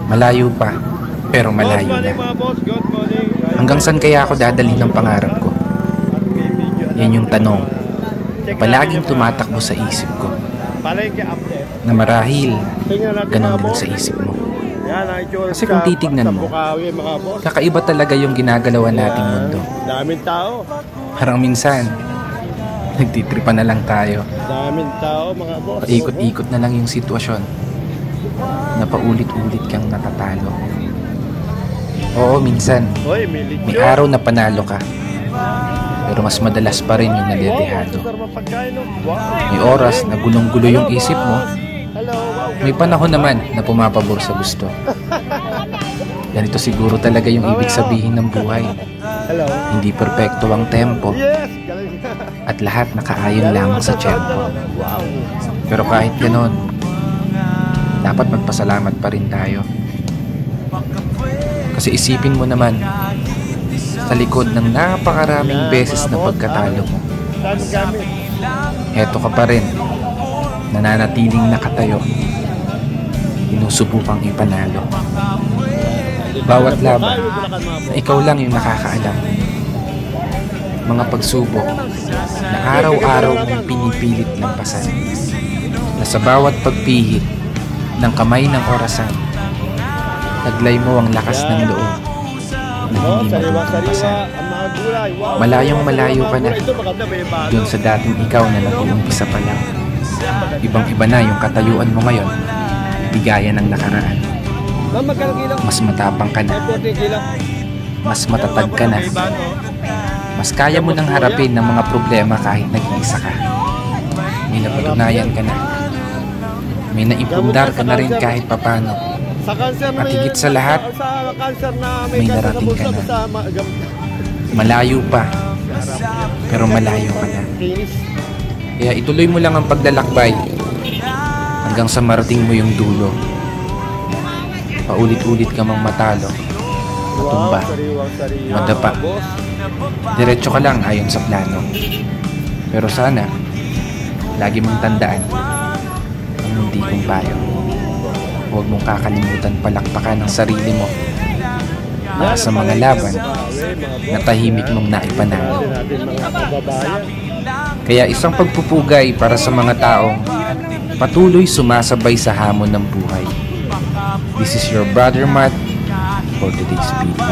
Malayo pa, pero malayo na. Hanggang saan kaya ako dadalhin ng pangarap ko? Yan yung tanong. Palaging tumatakbo sa isip ko. Na marahil, ganun din sa isip mo. Kasi kung titignan mo, kakaiba talaga yung ginagalawan nating mundo. Daming tao. Parang minsan, nagtitripan na lang tayo. Daming tao mga boss. Paikot-ikot na lang yung sitwasyon. Na paulit-ulit kang natatalo. Oo, minsan, may araw na panalo ka. Pero mas madalas pa rin yung nadedehado. May oras na gulong-gulo yung isip mo. May panahon naman na pumapabor sa gusto. Ganito siguro talaga yung ibig sabihin ng buhay. Hindi perpekto ang tempo. At lahat nakaayon lamang sa tiyempo. Pero kahit ganon, dapat magpasalamat pa rin tayo. Kasi isipin mo naman, sa likod ng napakaraming beses na pagkatalo mo, heto ka pa rin, nananatiling nakatayo, inusubukang ipanalo. Bawat laban na ikaw lang yung nakakaalam. Mga pagsubok na araw-araw mong pinipilit lampasan, na sa bawat pagpihit ng kamay ng orasan, taglay mo ang lakas ng loob na hindi magpapasan. Malayong malayo ka na doon sa dating ikaw na nag-uumpisa pa lang. Ibang-iba na yung katayuan mo ngayon, di gaya ng nakaraan. Mas matapang ka na, mas matatag ka na, mas kaya mo nang harapin ng mga problema kahit nag-iisa ka. May napatunayan ka na, may naipundar ka na rin kahit papano. At higit sa lahat, may narating ka na. Malayo pa, pero malayo ka na. Kaya ituloy mo lang ang paglalakbay hanggang sa marating mo yung dulo. Paulit-ulit ka mang matalo, matumba, madapa. Diretso ka lang ayon sa plano. Pero sana, lagi mong tandaan ang hindi kong payo. Huwag mong kakalimutan palakpakan ang sarili mo para sa mga laban na tahimik mong naipanalo. Kaya isang pagpupugay para sa mga taong patuloy sumasabay sa hamon ng buhay. This is your brother Matt for today's video.